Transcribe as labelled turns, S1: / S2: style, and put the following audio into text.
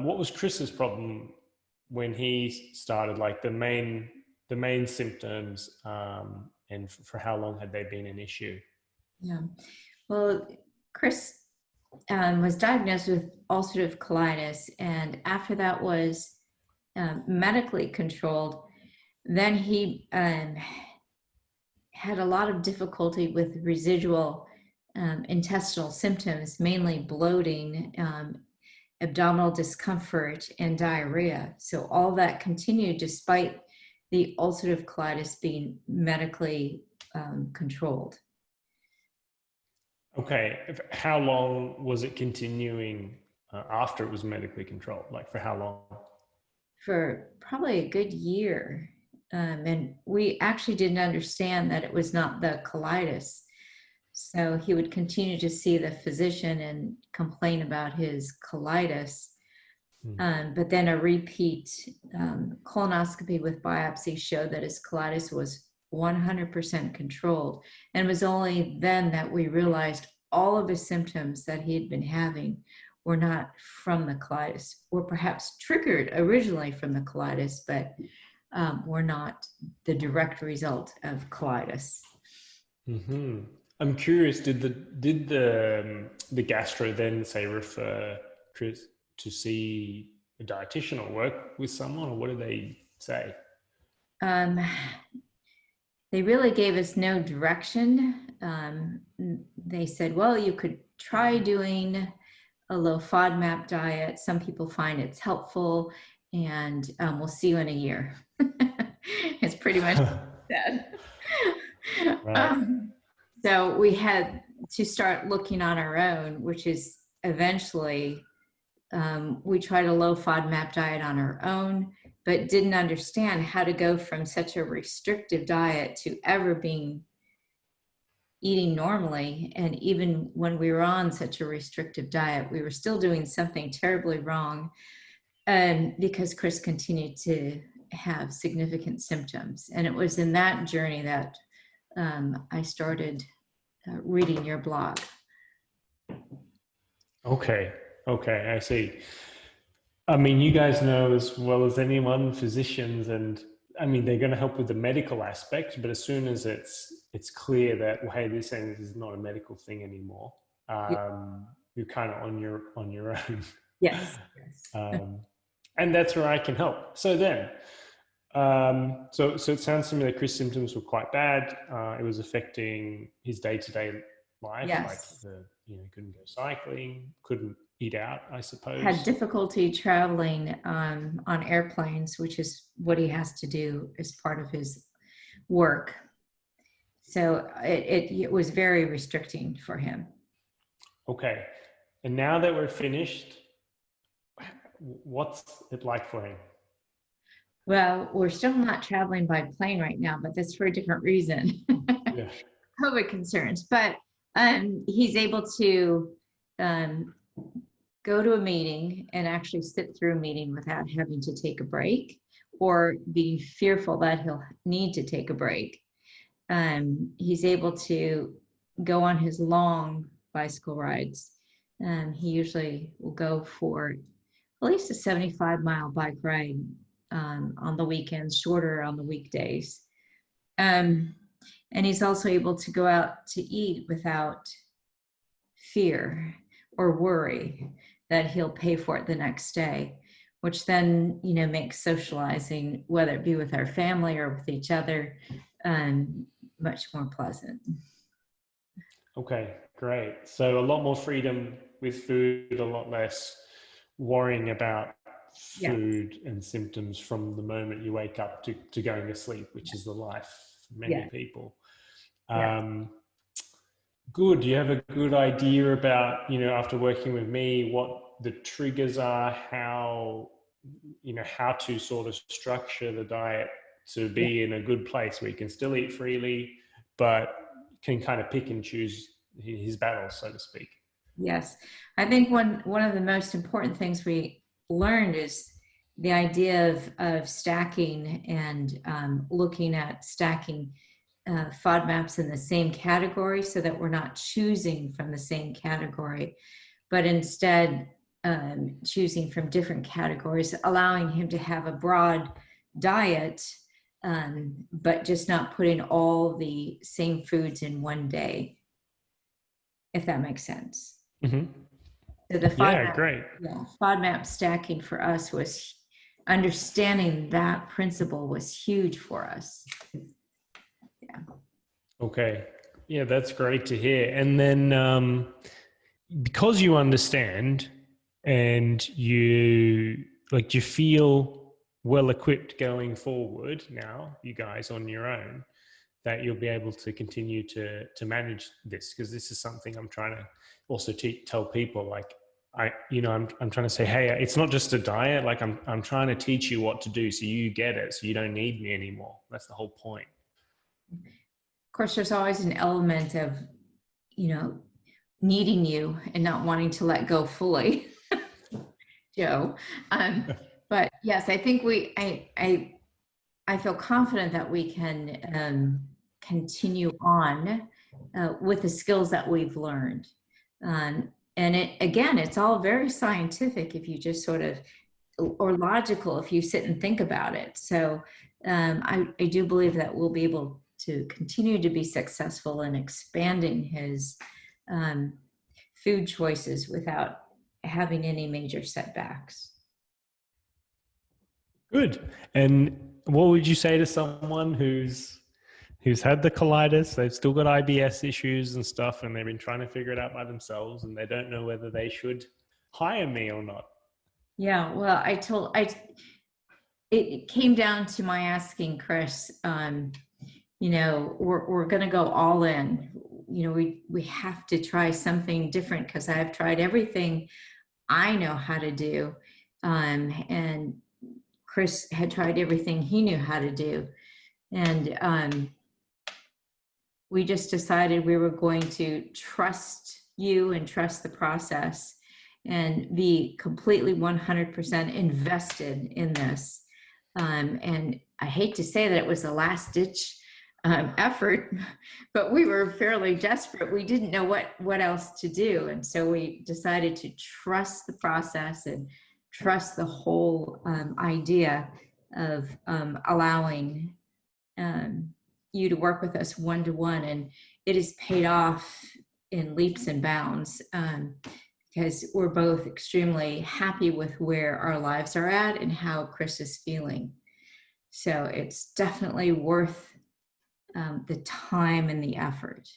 S1: what was Chris's problem when he started, like the main symptoms, and for how long had they been an issue?
S2: Yeah. Well, Chris was diagnosed with ulcerative colitis, and after that was medically controlled, then he had a lot of difficulty with residual intestinal symptoms, mainly bloating, abdominal discomfort, and diarrhea. So all that continued despite the ulcerative colitis being medically controlled.
S1: Okay. How long was it continuing after it was medically controlled? Like for how long?
S2: For probably a good year. And we actually didn't understand that it was not the colitis. So he would continue to see the physician and complain about his colitis. But then a repeat colonoscopy with biopsy showed that his colitis was 100% controlled. And it was only then that we realized all of the symptoms that he had been having were not from the colitis, or perhaps triggered originally from the colitis, but were not the direct result of colitis.
S1: Mm-hmm. I'm curious, did the gastro then say refer Chris to see a dietitian or work with someone, or what did they say?
S2: They really gave us no direction. They said, well, you could try doing a low FODMAP diet. Some people find it's helpful, and we'll see you in a year. It's pretty much that.
S1: Right.
S2: So we had to start looking on our own, which is eventually we tried a low FODMAP diet on our own, but didn't understand how to go from such a restrictive diet to ever being eating normally. And even when we were on such a restrictive diet, we were still doing something terribly wrong, because Chris continued to have significant symptoms. And it was in that journey that I started reading your blog.
S1: Okay. Okay, I see. I mean, you guys know as well as anyone, physicians, and I mean, they're going to help with the medical aspect, but as soon as it's clear that, well, hey, this is not a medical thing anymore, you're kind of on your own.
S2: Yes.
S1: And that's where I can help. So then, so it sounds to me that Chris' symptoms were quite bad. It was affecting his day-to-day life,
S2: Yes.
S1: like couldn't go cycling, couldn't eat out, I suppose.
S2: Had difficulty traveling on airplanes, which is what he has to do as part of his work. So it was very restricting for him.
S1: Okay. And now that we're finished, what's it like for him?
S2: Well, we're still not traveling by plane right now, but that's for a different reason.
S1: Yeah.
S2: COVID concerns. But he's able to go to a meeting and actually sit through a meeting without having to take a break or being fearful that he'll need to take a break. He's able to go on his long bicycle rides. He usually will go for at least a 75-mile bike ride on the weekends, shorter on the weekdays. And he's also able to go out to eat without fear or worry that he'll pay for it the next day, which then, makes socializing, whether it be with our family or with each other, much more pleasant.
S1: Okay, great. So a lot more freedom with food, a lot less worrying about food and symptoms from the moment you wake up to going to sleep, which is the life for many people. Good. Do you have a good idea about, after working with me, what the triggers are, how to sort of structure the diet to be in a good place where you can still eat freely, but can kind of pick and choose his battles, so to speak?
S2: Yes. I think one of the most important things we learned is the idea of stacking and looking at stacking FODMAPs in the same category, so that we're not choosing from the same category, but instead choosing from different categories, allowing him to have a broad diet, but just not putting all the same foods in one day, if that makes sense.
S1: Mm-hmm.
S2: So the
S1: Yeah, great.
S2: FODMAP stacking for us was, understanding that principle was huge for us. Yeah.
S1: Okay. Yeah, that's great to hear. And then because you understand and you like, you feel well equipped going forward now, you guys on your own, that you'll be able to continue to manage this, because this is something I'm trying to also tell people. Like, I'm trying to say, hey, it's not just a diet. Like, I'm trying to teach you what to do so you get it, so you don't need me anymore. That's the whole point.
S2: Of course, there's always an element of, needing you and not wanting to let go fully, Joe. But yes, I think I feel confident that we can continue on with the skills that we've learned. And it's all very scientific if you just sort of, or logical if you sit and think about it. So I do believe that we'll be able to continue to be successful in expanding his food choices without having any major setbacks.
S1: Good. And what would you say to someone who's had the colitis, they've still got IBS issues and stuff, and they've been trying to figure it out by themselves, and they don't know whether they should hire me or not?
S2: Yeah, well, it came down to my asking Chris, we're going to go all in. We have to try something different, because I've tried everything I know how to do. And Chris had tried everything he knew how to do. And we just decided we were going to trust you and trust the process and be completely 100% invested in this. And I hate to say that it was a last ditch effort, but we were fairly desperate. We didn't know what else to do. And so we decided to trust the process and trust the whole idea of allowing you to work with us one-to-one. And it has paid off in leaps and bounds, because we're both extremely happy with where our lives are at and how Chris is feeling. So it's definitely worth the time and the effort.